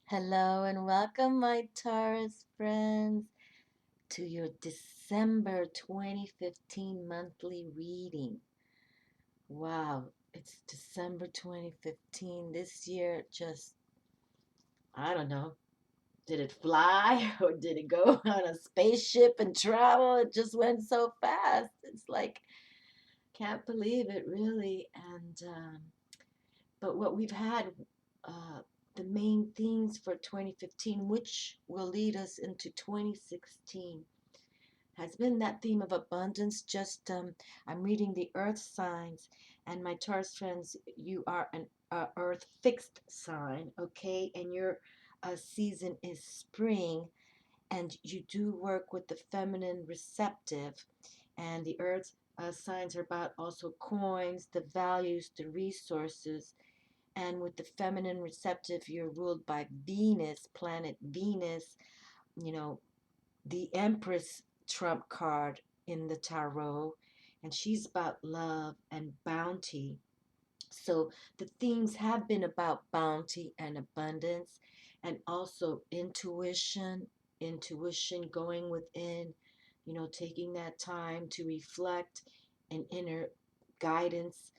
Hello and welcome, my Taurus friends, to your December 2015 monthly reading. Wow, it's December 2015. This year just, I don't know, did it fly or did it go on a spaceship and travel? It just went so fast. It's like, can't believe it, really. But what we've had, uh, the main themes for 2015, which will lead us into 2016, has been that theme of abundance. I'm reading the earth signs, and my Taurus friends, you are an earth fixed sign, okay? And your season is spring, and you do work with the feminine receptive, and the earth signs are about also coins, the values, the resources, and with the feminine receptive, you're ruled by Venus, planet Venus, you know, the Empress trump card in the tarot, and she's about love and bounty. So the themes have been about bounty and abundance, and also intuition, going within, taking that time to reflect and inner guidance.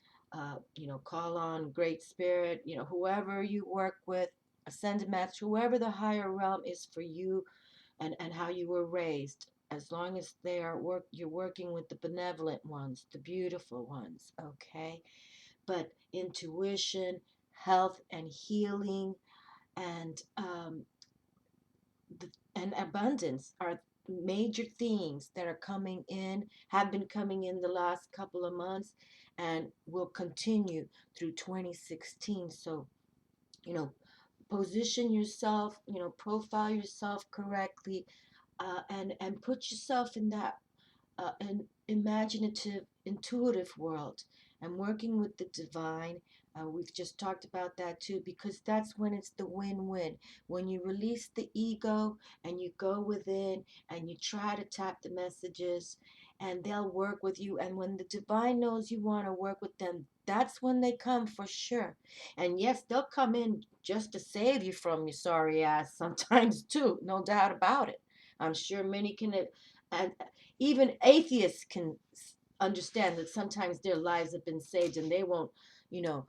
Call on Great Spirit, whoever you work with, ascended master, whoever the higher realm is for you, and how you were raised. As long as you're working with the benevolent ones, the beautiful ones, okay? But intuition, health, and healing, and and abundance are major themes that are coming in, have been coming in the last couple of months, and will continue through 2016. So, you know, position yourself, profile yourself correctly, and put yourself in that an imaginative, intuitive world, and working with the divine. We've just talked about that too, because that's when it's the win-win. When you release the ego and you go within and you try to tap the messages, and they'll work with you. And when the divine knows you want to work with them, that's when they come for sure. And yes, they'll come in just to save you from your sorry ass sometimes too, no doubt about it. I'm sure many can, and even atheists can understand that sometimes their lives have been saved, and they won't, you know,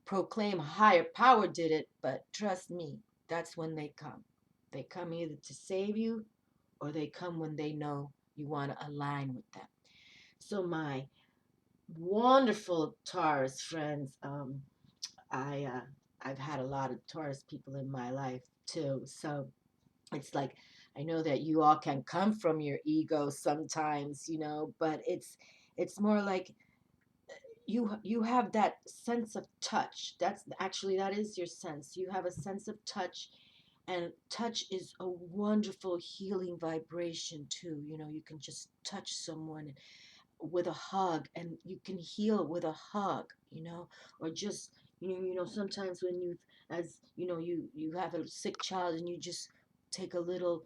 proclaim higher power did it. But trust me, that's when they come. They come either to save you, or they come when they know you want to align with them. So my wonderful Taurus friends, I I've had a lot of Taurus people in my life too. So it's like, I know that you all can come from your ego sometimes, but it's more like you have that sense of touch. That is your sense. You have a sense of touch, and touch is a wonderful healing vibration too. You can just touch someone with a hug, and you can heal with a hug, or just, sometimes when as you have a sick child, and you just take a little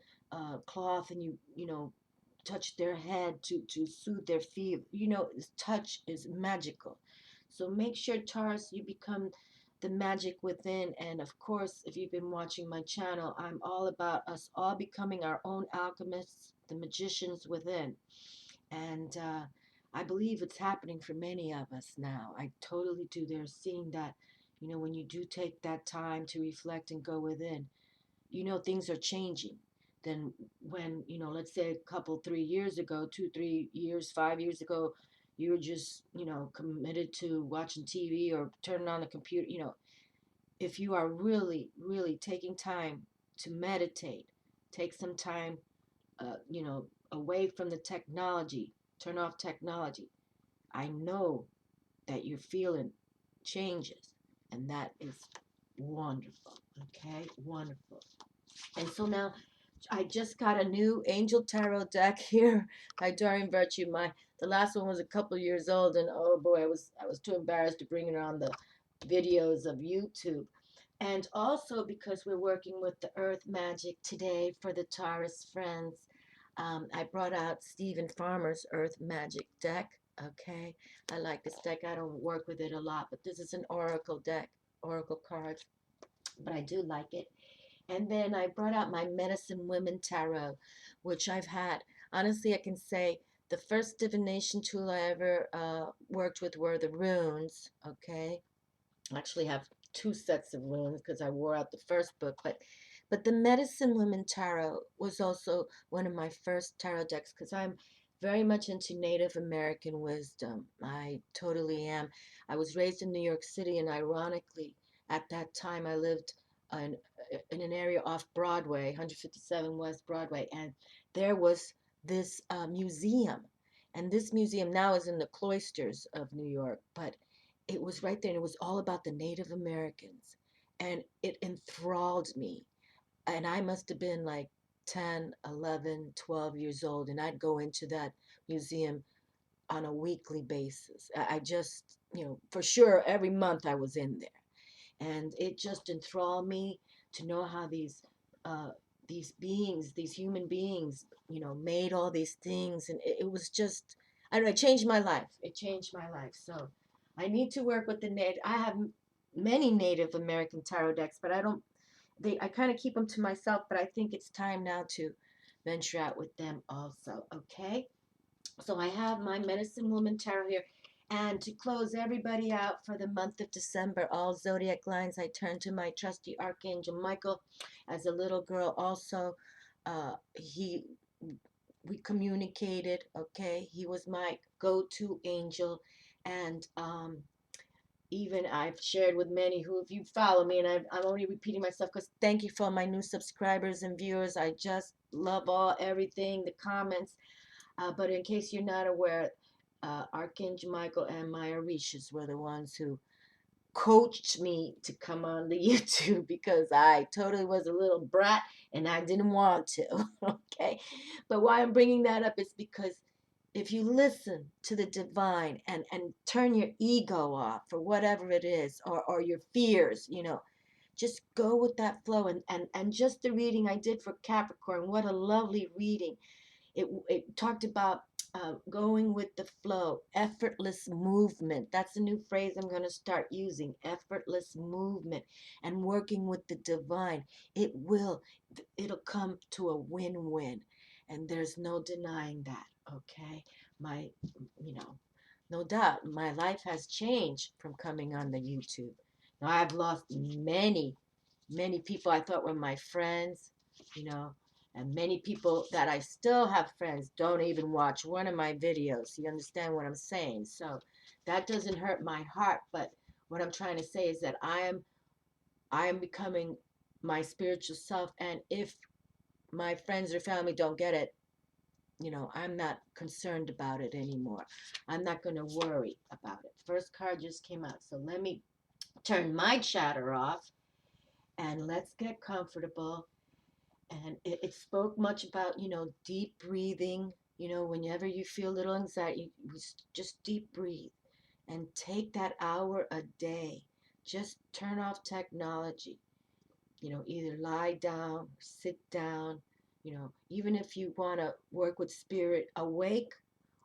cloth, and you touch their head to soothe their fever. Touch is magical. So make sure, Taurus, you become the magic within. And of course, if you've been watching my channel, I'm all about us all becoming our own alchemists, the magicians within. And I believe it's happening for many of us now. I totally do. They're seeing that, when you do take that time to reflect and go within, things are changing. Then when, let's say a couple, 3 years ago, 2, 3 years, 5 years ago, you were just, committed to watching TV or turning on the computer. If you are really, really taking time to meditate, take some time, away from the technology, turn off technology. I know that you're feeling changes, and that is wonderful. Okay, wonderful. And so now I just got a new Angel Tarot deck here by Doreen Virtue. The last one was a couple years old, and oh boy, I was too embarrassed to bring it on the videos of YouTube. And also because we're working with the Earth Magic today for the Taurus friends, I brought out Stephen Farmer's Earth Magic deck. Okay, I like this deck. I don't work with it a lot, but this is an oracle deck, oracle cards, but I do like it. And then I brought out my Medicine Women Tarot, which I've had. Honestly, I can say the first divination tool I ever worked with were the runes. Okay, I actually have two sets of runes because I wore out the first book. But the Medicine Women Tarot was also one of my first tarot decks because I'm very much into Native American wisdom. I totally am. I was raised in New York City, and ironically, at that time I lived in, in an area off Broadway, 157 West Broadway, and there was this museum. And this museum now is in the cloisters of New York, but it was right there, and it was all about the Native Americans. And it enthralled me. And I must have been like 10, 11, 12 years old, and I'd go into that museum on a weekly basis. I just, for sure, every month I was in there. And it just enthralled me to know how these beings, these human beings, made all these things. And it was just, I don't know, it changed my life. It changed my life. So I need to work with the native. I have many Native American tarot decks, but I kind of keep them to myself, but I think it's time now to venture out with them also. Okay. So I have my Medicine Woman Tarot here. And to close everybody out for the month of December, all zodiac lines, I turn to my trusty Archangel Michael. As a little girl also, he we communicated, okay? He was my go-to angel. And even I've shared with many who, if you follow me, and I'm only repeating myself because thank you for my new subscribers and viewers. I just love everything, the comments. But in case you're not aware, Archangel Michael and my Orishas were the ones who coached me to come on the YouTube because I totally was a little brat and I didn't want to. Okay. But why I'm bringing that up is because if you listen to the divine and turn your ego off for whatever it is, or your fears, just go with that flow. And just the reading I did for Capricorn, what a lovely reading. It talked about going with the flow, effortless movement. That's a new phrase I'm going to start using, effortless movement, and working with the divine. It'll come to a win-win, and there's no denying that. Okay, my, no doubt, my life has changed from coming on the YouTube. Now I've lost many, many people I thought were my friends, you know, and many people that I still have friends don't even watch one of my videos. You understand what I'm saying? So that doesn't hurt my heart, but what I'm trying to say is that I am becoming my spiritual self, and if my friends or family don't get it, I'm not concerned about it anymore. I'm not going to worry about it. First card just came out, so let me turn my chatter off and let's get comfortable. And it spoke much about, deep breathing. Whenever you feel a little anxiety, just deep breathe and take that hour a day. Just turn off technology. Either lie down, sit down, even if you want to work with spirit awake,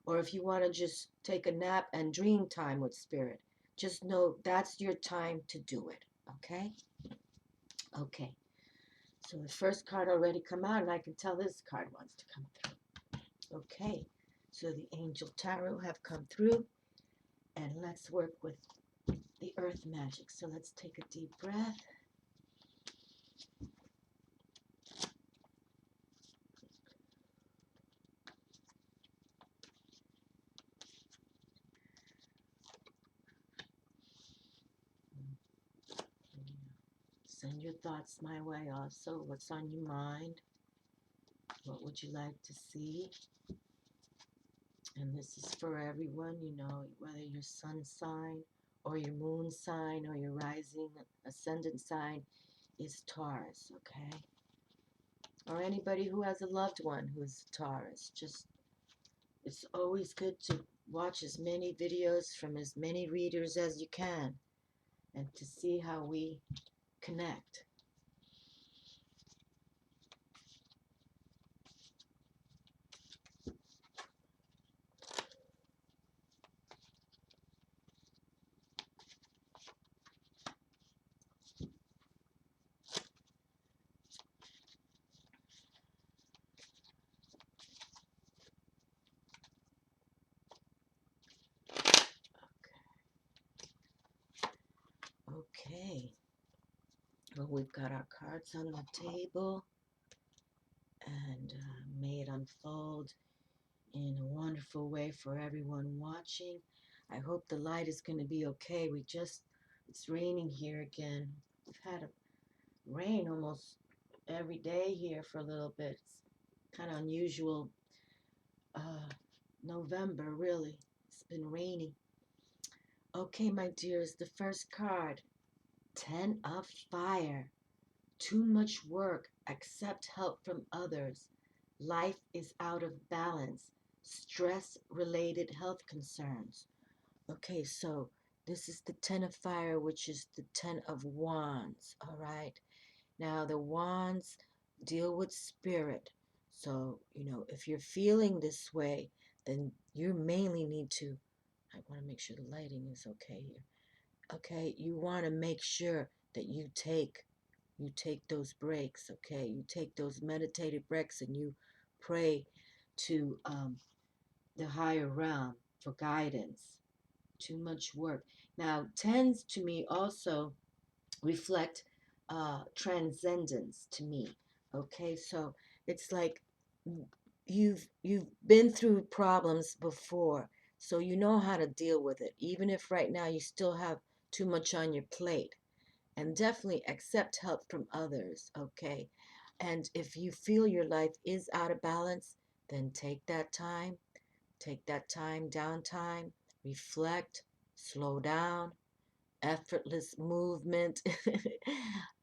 or if you want to just take a nap and dream time with spirit, just know that's your time to do it. Okay? Okay. So the first card already come out, and I can tell this card wants to come through. Okay, so the Angel Tarot have come through, and let's work with the Earth Magic. So let's take a deep breath. Send your thoughts my way also. What's on your mind? What would you like to see? And this is for everyone, whether your sun sign or your moon sign or your rising ascendant sign is Taurus, okay? Or anybody who has a loved one who's Taurus. It's always good to watch as many videos from as many readers as you can and to see how we connect. Well, we've got our cards on the table, and may it unfold in a wonderful way for everyone watching. I hope the light is going to be okay. It's raining here again. We've had a rain almost every day here for a little bit. It's kind of unusual. November, really. It's been rainy. Okay, my dears, the first card, 10 of Fire. Too much work. Accept help from others. Life is out of balance. Stress-related health concerns. Okay, so this is the 10 of Fire, which is the 10 of Wands. All right. Now, the Wands deal with spirit. So, if you're feeling this way, then you mainly need to, I want to make sure the lighting is okay here. Okay, you want to make sure that you take those breaks, okay? You take those meditative breaks and you pray to the higher realm for guidance. Too much work. Now, tends to me also reflect transcendence to me. Okay, so it's like you've been through problems before, so you know how to deal with it, even if right now you still have too much on your plate. And definitely accept help from others, okay? And if you feel your life is out of balance, then take that time, downtime, reflect, slow down, effortless movement.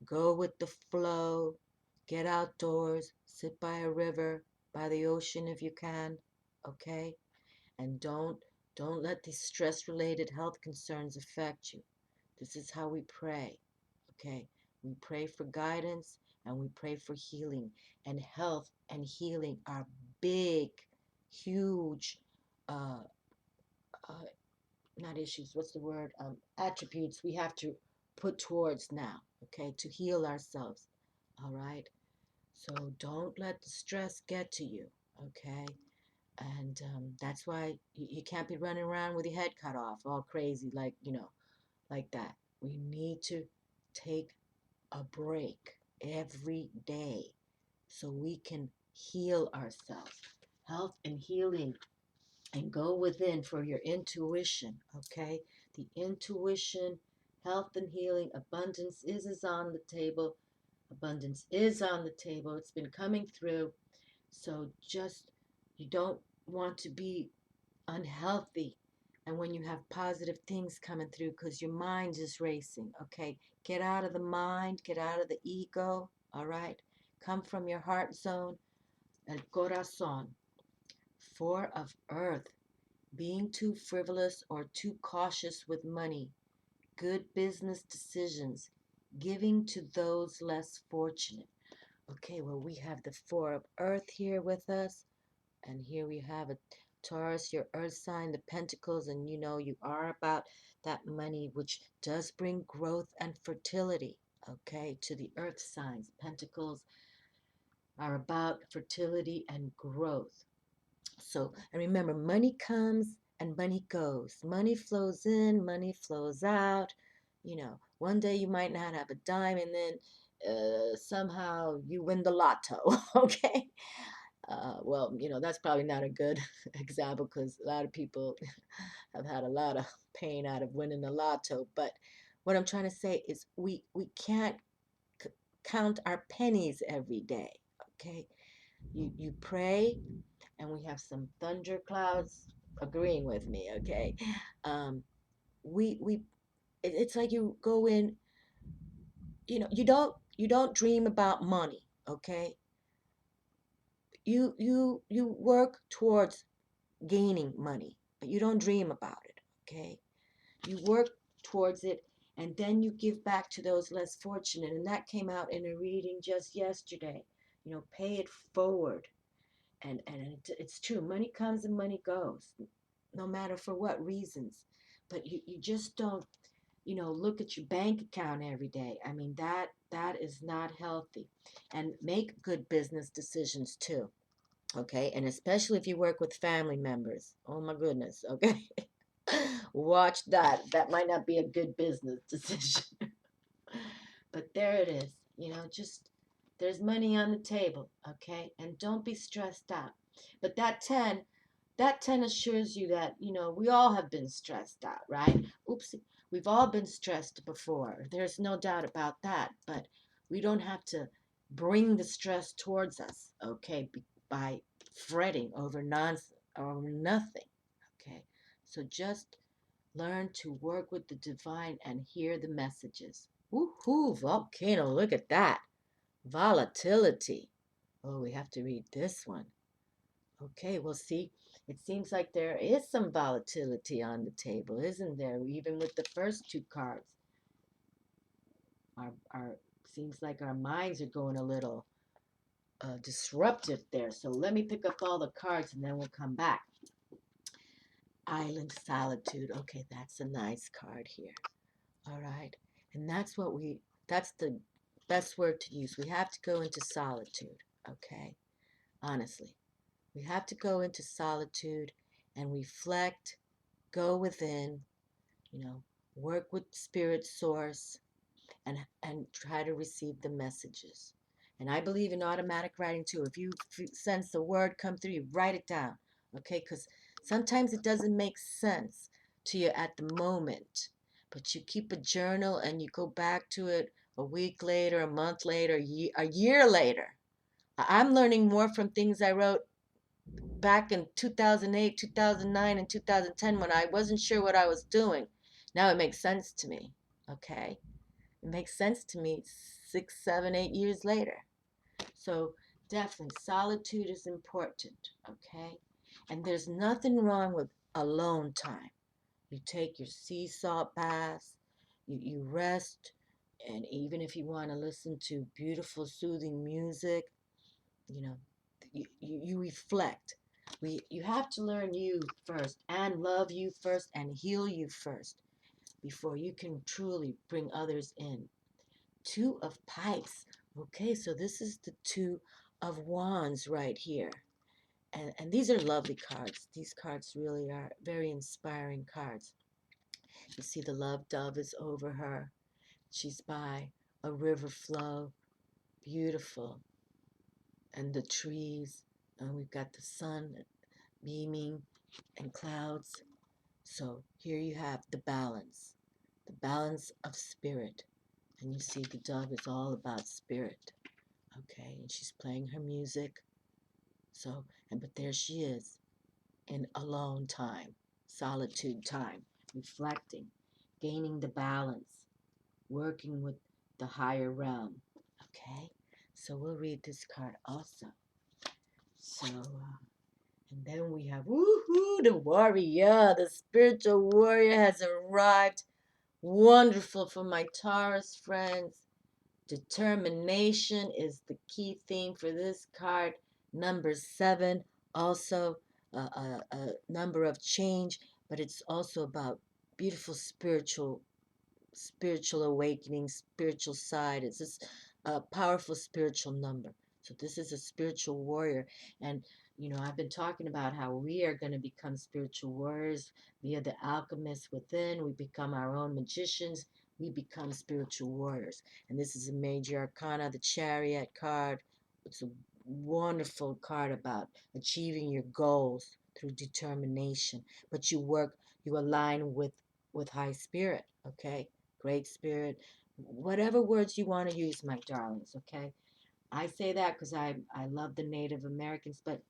Go with the flow. Get outdoors. Sit by a river, by the ocean if you can. Okay? And don't let these stress-related health concerns affect you. This is how we pray. Okay? We pray for guidance and we pray for healing. And health and healing are big, huge uh, uh, not issues, what's the word? Attributes we have to put towards now, okay, to heal ourselves, all right? So don't let the stress get to you, okay? And that's why you can't be running around with your head cut off, all crazy, like, like that. We need to take a break every day so we can heal ourselves. Health and healing, and go within for your intuition, okay? The intuition, health and healing, abundance is on the table. Abundance is on the table. It's been coming through. So just, you don't want to be unhealthy. And when you have positive things coming through, because your mind is racing, okay? Get out of the mind, get out of the ego, all right? Come from your heart zone, el corazón. Four of Earth. Being too frivolous or too cautious with money, good business decisions, giving to those less fortunate. Okay, well, we have the Four of Earth here with us, and here we have a Taurus, your Earth sign, the Pentacles, and you are about that money, which does bring growth and fertility, okay, to the Earth signs. Pentacles are about fertility and growth. So, and remember, money comes and money goes. Money flows in, money flows out. One day you might not have a dime, and then somehow you win the lotto, okay? Well, that's probably not a good example because a lot of people have had a lot of pain out of winning the lotto. But what I'm trying to say is we can't count our pennies every day, okay? You pray, and we have some thunderclouds agreeing with me, okay? We it's like you go in, you don't dream about money, okay? You work towards gaining money, but you don't dream about it, okay? You work towards it, and then you give back to those less fortunate, and that came out in a reading just yesterday. Pay it forward. And it's true. Money comes and money goes, no matter for what reasons. But you just don't, look at your bank account every day. I mean, that is not healthy. And make good business decisions too. Okay, and especially if you work with family members. Oh my goodness. Okay, watch that. That might not be a good business decision. But there it is. Just there's money on the table, okay? And don't be stressed out. But that ten assures you that, we all have been stressed out, right? Oopsie. We've all been stressed before. There's no doubt about that. But we don't have to bring the stress towards us, okay, by fretting over nonsense or nothing, okay? So just learn to work with the divine and hear the messages. Woohoo, volcano, look at that. Volatility. Oh, we have to read this one. Okay, well, see, it seems like there is some volatility on the table, isn't there? Even with the first two cards. Our seems like our minds are going a little disruptive there. So let me pick up all the cards and then we'll come back. Island Solitude. Okay, that's a nice card here. All right. And that's the best word to use. We have to go into solitude, okay? Honestly. We have to go into solitude and reflect, go within, work with spirit source and try to receive the messages. And I believe in automatic writing too. If you sense a word come through, you write it down, okay? Because sometimes it doesn't make sense to you at the moment, but you keep a journal and you go back to it a week later, a month later, a year later. I'm learning more from things I wrote back in 2008, 2009, and 2010 when I wasn't sure what I was doing. Now it makes sense to me, okay? It makes sense to me 6, 7, 8 years later. So definitely solitude is important, okay? And there's nothing wrong with alone time. You take your sea salt baths, you rest, and even if you want to listen to beautiful, soothing music, you reflect. You have to learn you first and love you first and heal you first before you can truly bring others in. Two of Pipes. Okay, so this is the Two of Wands right here. And these are lovely cards. These cards really are very inspiring cards. You see the love dove is over her. She's by a river flow. Beautiful. And the trees. And we've got the sun beaming and clouds. So here you have the balance of spirit. And you see the dove is all about spirit. Okay, and she's playing her music. So, but there she is in alone time, solitude time, reflecting, gaining the balance, working with the higher realm. Okay, so we'll read this card also. So, and then we have, woohoo, the warrior, the spiritual warrior has arrived. Wonderful for my Taurus friends. Determination is the key theme for this card. Number 7, also a number of change, but it's also about beautiful spiritual awakening, spiritual side. It's this powerful spiritual number. So this is a spiritual warrior. And, I've been talking about how we are going to become spiritual warriors via the alchemists within. We become our own magicians. We become spiritual warriors. And this is a major arcana, the Chariot card. It's a wonderful card about achieving your goals through determination. But you align with high spirit, okay? Great spirit, whatever words you want to use, my darlings, okay? I say that because I love the Native Americans, but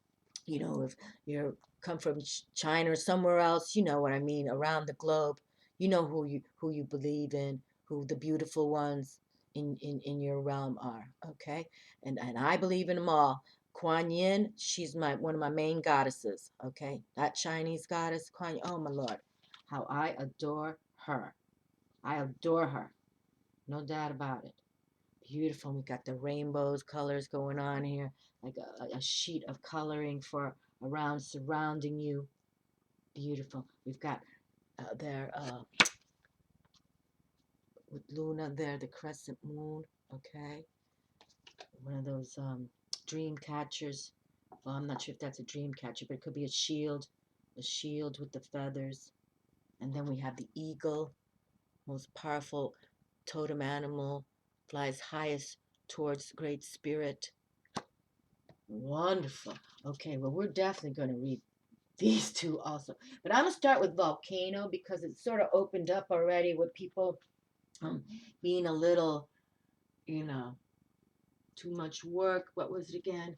if you come from China or somewhere else, you know what I mean, around the globe, you know who you believe in, who the beautiful ones in your realm are, okay? And I believe in them all. Kuan Yin, she's one of my main goddesses, okay? That Chinese goddess, Kuan Yin, oh my Lord, how I adore her. I adore her. No doubt about it. Beautiful. We got the rainbows colors going on here, like a sheet of coloring for around surrounding you. Beautiful. We've got there with Luna there, the crescent moon. Okay, one of those dream catchers. Well, I'm not sure if that's a dream catcher, but it could be a shield with the feathers. And then we have the eagle, most powerful totem animal flies highest towards Great Spirit. Wonderful. Okay, well, we're definitely going to read these two also. But I'm going to start with volcano because it's sort of opened up already with people being a little, you know, too much work. What was it again?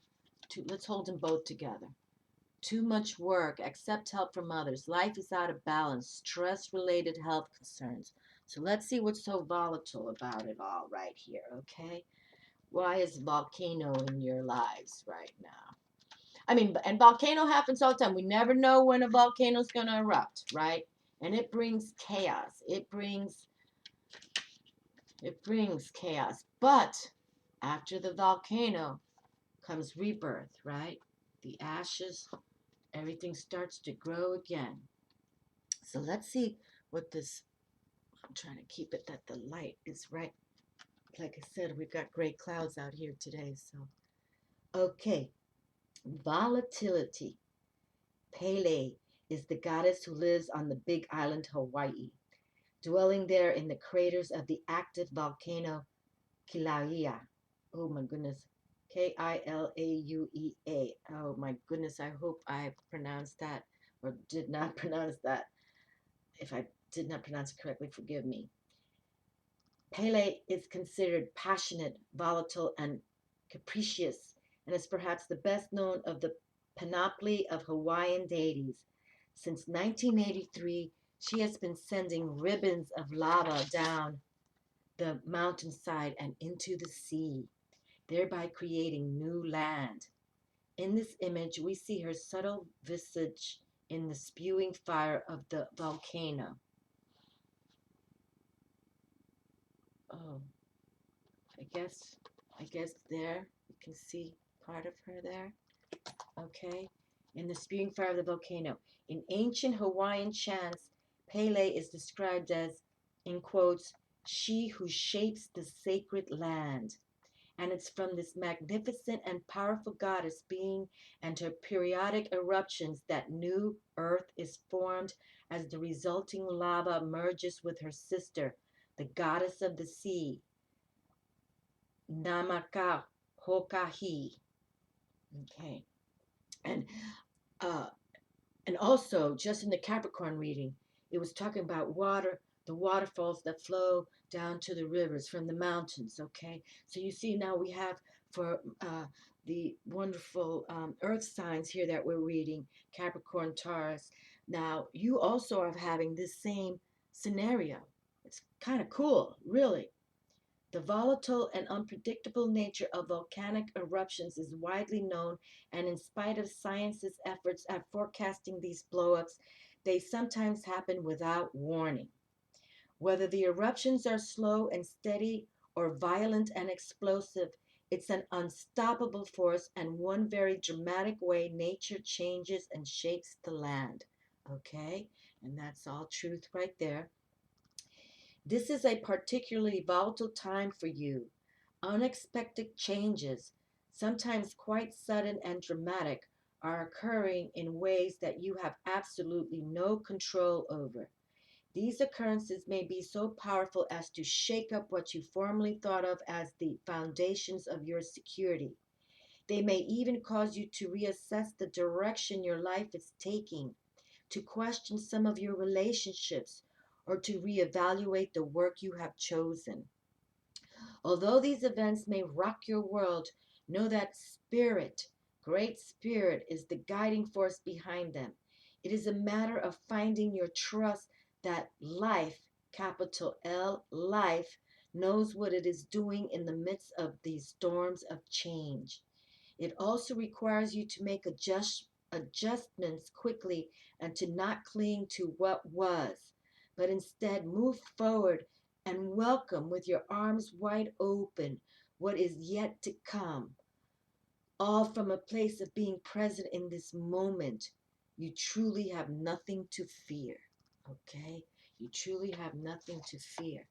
Let's hold them both together. Too much work. Accept help from others. Life is out of balance. Stress-related health concerns. So let's see what's so volatile about it all right here, okay? Why is volcano in your lives right now? I mean, and volcano happens all the time. We never know when a volcano is going to erupt, right? And it brings chaos. It brings chaos. But after the volcano comes rebirth, right? The ashes, everything starts to grow again. So let's see what this, I'm trying to keep it that the light is right. Like I said, we've got gray clouds out here today. So, okay. Volatility. Pele is the goddess who lives on the big island Hawaii, dwelling there in the craters of the active volcano Kilauea. Oh my goodness. Kilauea. Oh my goodness. I hope I pronounced that or did not pronounce that. If I did not pronounce it correctly, forgive me. Pele is considered passionate, volatile, and capricious, and is perhaps the best known of the panoply of Hawaiian deities. Since 1983, she has been sending ribbons of lava down the mountainside and into the sea, thereby creating new land. In this image, we see her subtle visage in the spewing fire of the volcano. Oh, I guess there you can see part of her there. Okay, in the spewing fire of the volcano. In ancient Hawaiian chants, Pele is described as, in quotes, she who shapes the sacred land. And it's from this magnificent and powerful goddess being and her periodic eruptions that new earth is formed as the resulting lava merges with her sister, the goddess of the sea, Namaka Hokahi. Okay. And uh, and also, just in the Capricorn reading, it was talking about water, the waterfalls that flow down to the rivers from the mountains, okay? So you see now we have for the wonderful earth signs here that we're reading, Capricorn, Taurus. Now, you also are having this same scenario. It's kind of cool, really. The volatile and unpredictable nature of volcanic eruptions is widely known, and in spite of science's efforts at forecasting these blowups, they sometimes happen without warning. Whether the eruptions are slow and steady or violent and explosive, it's an unstoppable force and one very dramatic way nature changes and shapes the land. Okay? And that's all truth right there. This is a particularly volatile time for you. Unexpected changes, sometimes quite sudden and dramatic, are occurring in ways that you have absolutely no control over. These occurrences may be so powerful as to shake up what you formerly thought of as the foundations of your security. They may even cause you to reassess the direction your life is taking, to question some of your relationships, or to reevaluate the work you have chosen. Although these events may rock your world, know that Spirit, Great Spirit, is the guiding force behind them. It is a matter of finding your trust that life, capital L, life, knows what it is doing in the midst of these storms of change. It also requires you to make adjustments quickly and to not cling to what was, but instead move forward and welcome with your arms wide open what is yet to come, all from a place of being present in this moment. You truly have nothing to fear, okay? You truly have nothing to fear.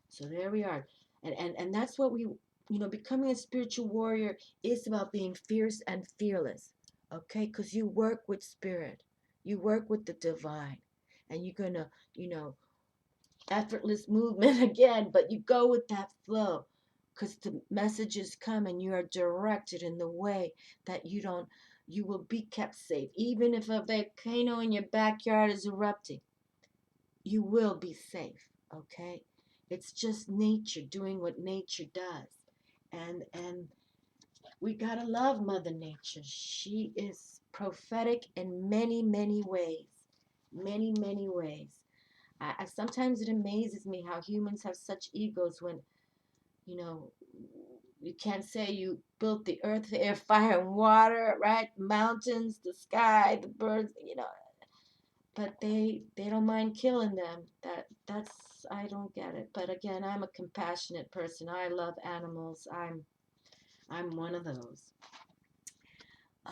So there we are. And that's what we, becoming a spiritual warrior is about being fierce and fearless, okay? Because you work with spirit, you work with the divine, and you're going to, effortless movement again, but you go with that flow. because the messages come and you are directed in the way that you will be kept safe. Even if a volcano in your backyard is erupting, you will be safe, okay? It's just nature doing what nature does. And we gotta love Mother Nature. She is prophetic in many, many ways. Many, many ways. Sometimes it amazes me how humans have such egos when, you know, you can't say you built the earth, the air, fire, and water, right? Mountains, the sky, the birds, but they don't mind killing them. That's I don't get it. But again, I'm a compassionate person. I love animals. I'm one of those.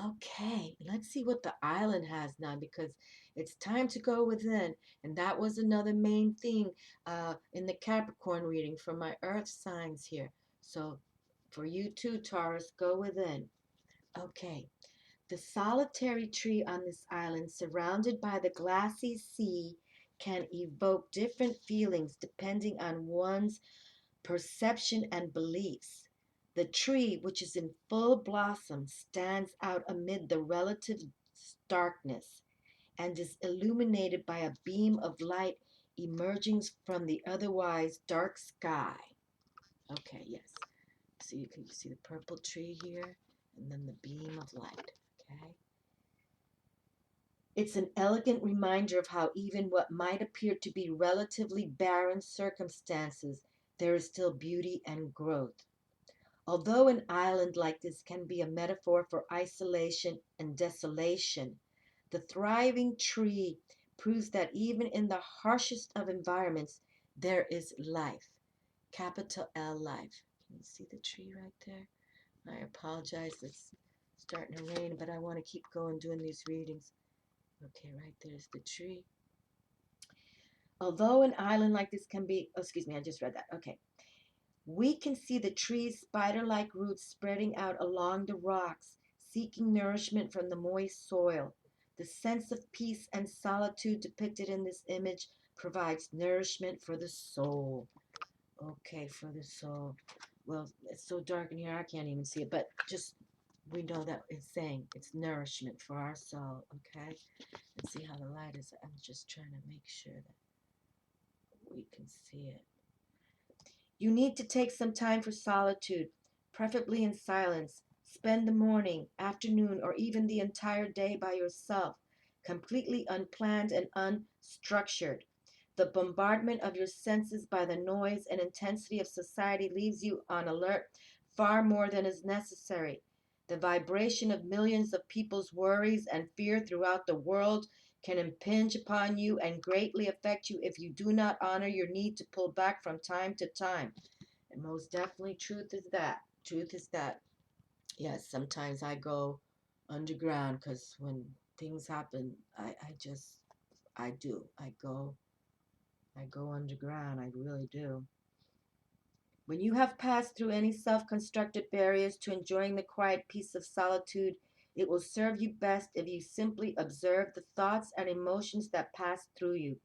Okay, let's see what the island has now, because it's time to go within. And that was another main theme in the Capricorn reading for my earth signs here. So for you too, Taurus, go within. Okay, the solitary tree on this island, surrounded by the glassy sea, can evoke different feelings depending on one's perception and beliefs. The tree, which is in full blossom, stands out amid the relative darkness and is illuminated by a beam of light emerging from the otherwise dark sky. Okay, yes. So you can see the purple tree here and then the beam of light. Okay. It's an elegant reminder of how even what might appear to be relatively barren circumstances, there is still beauty and growth. Although an island like this can be a metaphor for isolation and desolation, the thriving tree proves that even in the harshest of environments, there is life. Capital L life. Can you see the tree right there? I apologize, it's starting to rain, but I want to keep going doing these readings. Okay, right there's the tree. Although an island like this can be, oh, excuse me, I just read that. Okay. We can see the tree's spider-like roots spreading out along the rocks, seeking nourishment from the moist soil. The sense of peace and solitude depicted in this image provides nourishment for the soul. Okay, for the soul. Well, it's so dark in here I can't even see it, but just we know that it's saying it's nourishment for our soul. Okay, let's see how the light is. I'm just trying to make sure that we can see it. You need to take some time for solitude, preferably in silence. Spend the morning, afternoon, or even the entire day by yourself, completely unplanned and unstructured. The bombardment of your senses by the noise and intensity of society leaves you on alert far more than is necessary. The vibration of millions of people's worries and fear throughout the world can impinge upon you and greatly affect you if you do not honor your need to pull back from time to time. And most definitely, truth is that. Truth is that. Yes, sometimes I go underground because when things happen, I do. I go underground. I really do. When you have passed through any self-constructed barriers to enjoying the quiet peace of solitude, it will serve you best if you simply observe the thoughts and emotions that pass through you,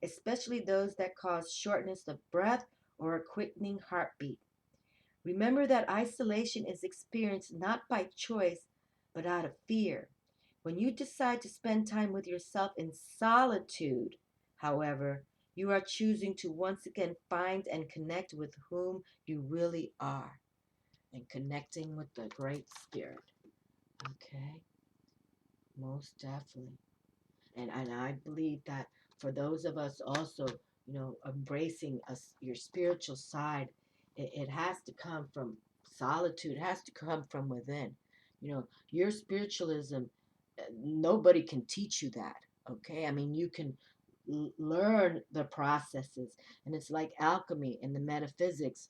especially those that cause shortness of breath or a quickening heartbeat. Remember that isolation is experienced not by choice, but out of fear. When you decide to spend time with yourself in solitude, however, you are choosing to once again find and connect with whom you really are and connecting with the Great Spirit. Okay? Most definitely. And I believe that for those of us also, embracing your spiritual side, it has to come from solitude. It has to come from within. Your spiritualism, nobody can teach you that. Okay? I mean, you can learn the processes, and it's like alchemy and the metaphysics.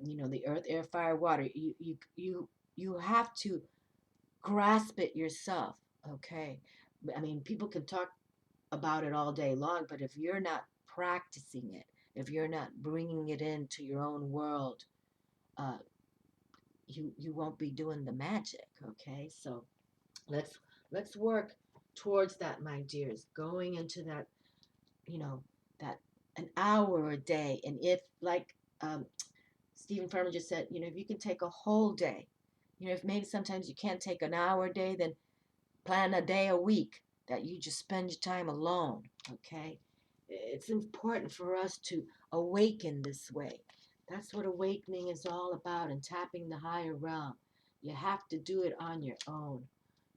The earth, air, fire, water. You have to grasp it yourself. Okay? I mean, people can talk about it all day long, but if you're not practicing it, if you're not bringing it into your own world, uh, you won't be doing the magic. Okay, so let's let's work towards that, my dears. Going into that, that an hour a day, and if like Stephen Furman just said, if you can take a whole day, if maybe sometimes you can't take an hour a day, then plan a day a week that you just spend your time alone, okay? It's important for us to awaken this way. That's what awakening is all about, and tapping the higher realm. You have to do it on your own,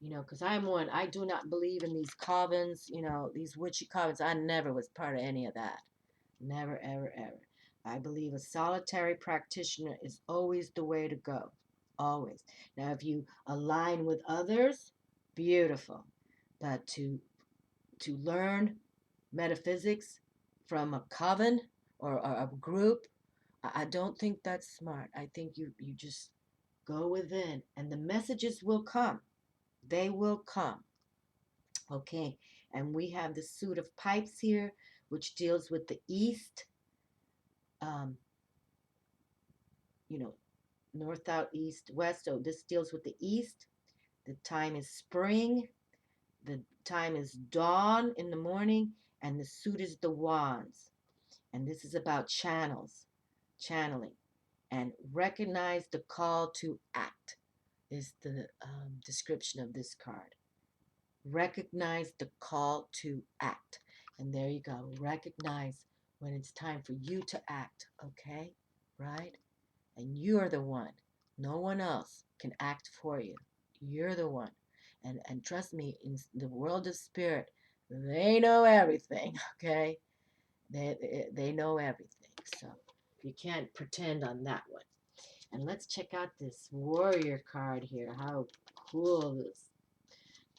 because I'm one. I do not believe in these covens, these witchy covens. I never was part of any of that. Never, ever, ever. I believe a solitary practitioner is always the way to go. Always. Now, if you align with others, beautiful. But to learn metaphysics from a coven or a group, I don't think that's smart. I think you just go within, and the messages will come. They will come. Okay, and we have the suit of pipes here, which deals with the east. Um, North, south, east, west. So this deals with the east. The time is spring. The time is dawn in the morning, and the suit is the wands. And this is about channeling. And recognize the call to act is the description of this card. Recognize the call to act. And there you go. Recognize when it's time for you to act, okay? Right? And you're the one. No one else can act for you. You're the one. And trust me, in the world of spirit, they know everything, okay? They know everything. So you can't pretend on that one. And let's check out this warrior card here. How cool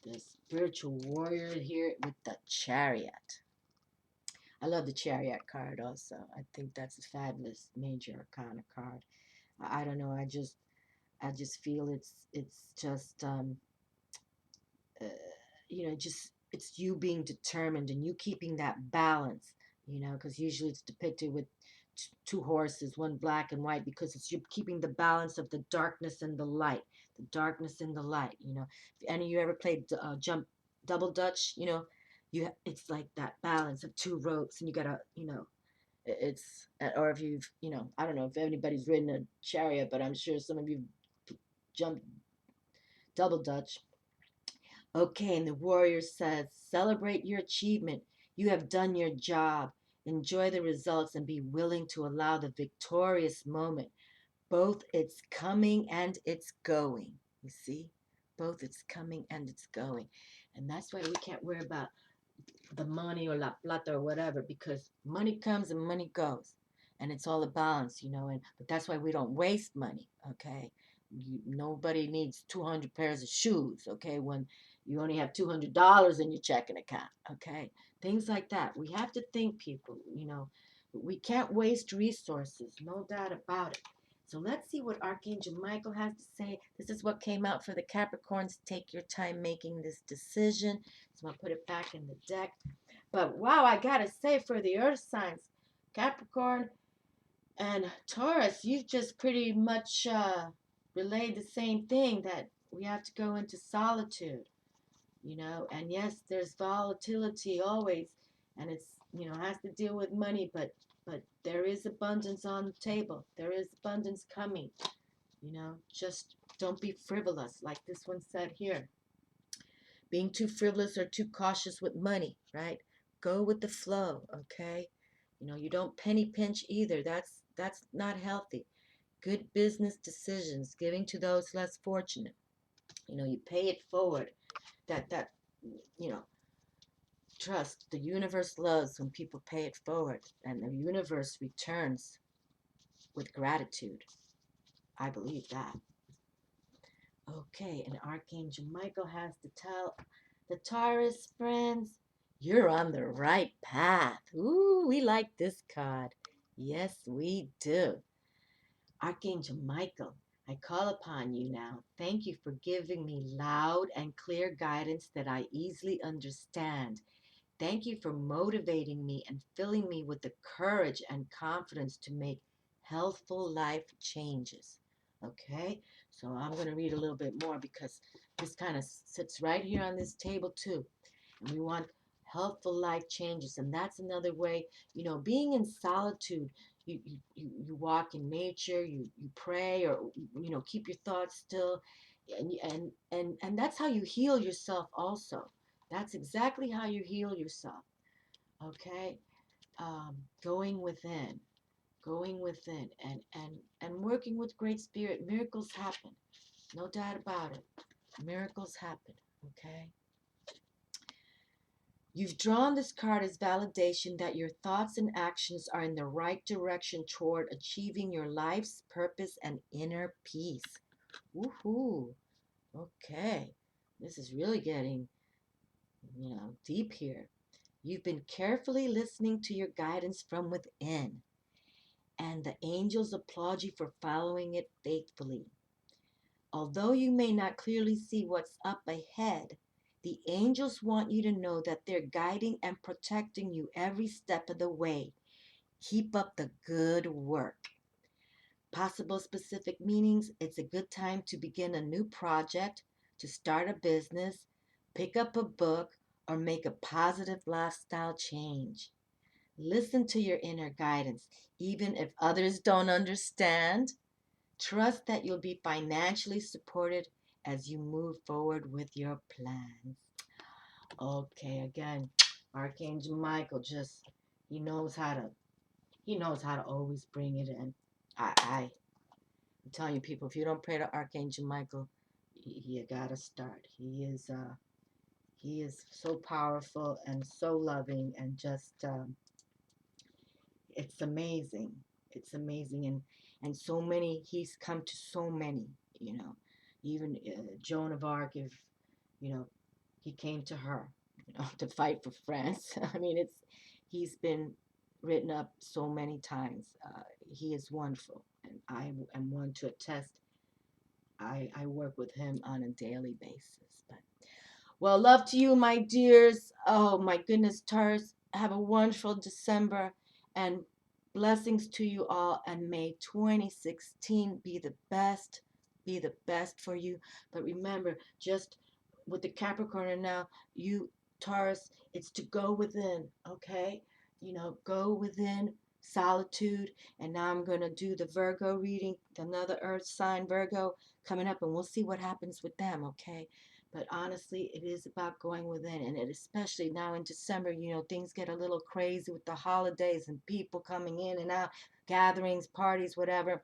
this spiritual warrior here with the chariot. I love the chariot card also. I think that's a fabulous major arcana card. I don't know. I just feel it's just just it's you being determined and you keeping that balance. Because usually it's depicted with two horses, one black and white, because it's you're keeping the balance of the darkness and the light, the darkness and the light. If any of you ever played jump double dutch, it's like that balance of two ropes, and you gotta it's or if you've I don't know if anybody's ridden a chariot, but I'm sure some of you jumped double dutch. Okay, and the warrior says, celebrate your achievement. You have done your job. Enjoy the results and be willing to allow the victorious moment. Both it's coming and it's going. You see? Both it's coming and it's going. And that's why we can't worry about the money or la plata or whatever, because money comes and money goes. And it's all a balance, but that's why we don't waste money, okay? Nobody needs 200 pairs of shoes, okay, when you only have $200 in your checking account, okay? Things like that. We have to think, people, we can't waste resources, no doubt about it. So let's see what Archangel Michael has to say. This is what came out for the Capricorns. Take your time making this decision. So I'll put it back in the deck. But wow, I gotta say, for the earth signs, Capricorn and Taurus, you've just pretty much relayed the same thing, that we have to go into solitude, and yes, there's volatility always, and it's, has to deal with money, but there is abundance on the table. There is abundance coming, just don't be frivolous, like this one said here. Being too frivolous or too cautious with money, right? Go with the flow, okay? You don't penny pinch either. That's not healthy. Good business decisions, giving to those less fortunate. You pay it forward. That trust. The universe loves when people pay it forward, and the universe returns with gratitude. I believe that. Okay, and Archangel Michael has to tell the Taurus friends, you're on the right path. Ooh, we like this card. Yes, we do. Archangel Michael, I call upon you now. Thank you for giving me loud and clear guidance that I easily understand. Thank you for motivating me and filling me with the courage and confidence to make healthful life changes. Okay, so I'm going to read a little bit more, because this kind of sits right here on this table too. And we want healthful life changes. And that's another way, being in solitude, you walk in nature, you pray, or keep your thoughts still, and that's how you heal yourself also. That's exactly how you heal yourself. Okay. Going within, and working with great spirit. Miracles happen, no doubt about it. Miracles happen. Okay. You've drawn this card as validation that your thoughts and actions are in the right direction toward achieving your life's purpose and inner peace. Woohoo. Okay. This is really getting, deep here. You've been carefully listening to your guidance from within, and the angels applaud you for following it faithfully. Although you may not clearly see what's up ahead, the angels want you to know that they're guiding and protecting you every step of the way. Keep up the good work. Possible specific meanings: it's a good time to begin a new project, to start a business, pick up a book, or make a positive lifestyle change. Listen to your inner guidance, even if others don't understand. Trust that you'll be financially supported as you move forward with your plans. Okay, again, Archangel Michael he knows how to always bring it in. I'm telling you, people, if you don't pray to Archangel Michael, you gotta start. He is so powerful and so loving, and just it's amazing. It's amazing, and so many. He's come to so many. Even Joan of Arc. If you know, he came to her, to fight for France. I mean, he's been written up so many times. He is wonderful, and I am one to attest. I work with him on a daily basis. But well, love to you, my dears. Oh my goodness, Taurus, have a wonderful December, and blessings to you all. And may 2016 be the best for you. But remember, just with the Capricorn now, you Taurus, it's to go within, okay? Go within, solitude. And now I'm going to do the Virgo reading, another earth sign, Virgo, coming up, and we'll see what happens with them, okay? But honestly, it is about going within, and especially now in December, things get a little crazy with the holidays and people coming in and out, gatherings, parties, whatever.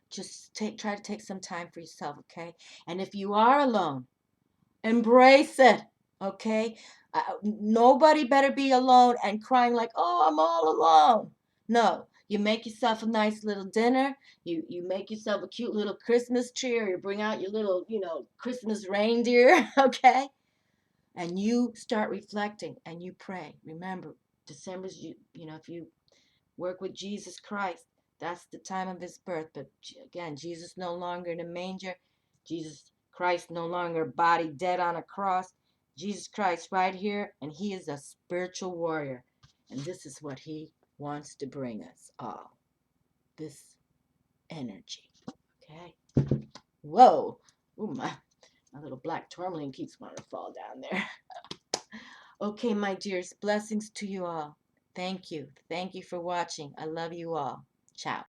Just try to take some time for yourself, okay? And if you are alone, embrace it, okay? Nobody better be alone and crying like, oh, I'm all alone. No, you make yourself a nice little dinner. You make yourself a cute little Christmas tree, or you bring out your little, Christmas reindeer, okay? And you start reflecting and you pray. Remember, December's, if you work with Jesus Christ, that's the time of his birth. But again, Jesus no longer in a manger. Jesus Christ no longer body dead on a cross. Jesus Christ right here, and he is a spiritual warrior. And this is what he wants to bring us all. This energy. Okay? Whoa. Ooh, my little black tourmaline keeps wanting to fall down there. Okay, my dears, blessings to you all. Thank you. Thank you for watching. I love you all. Ciao.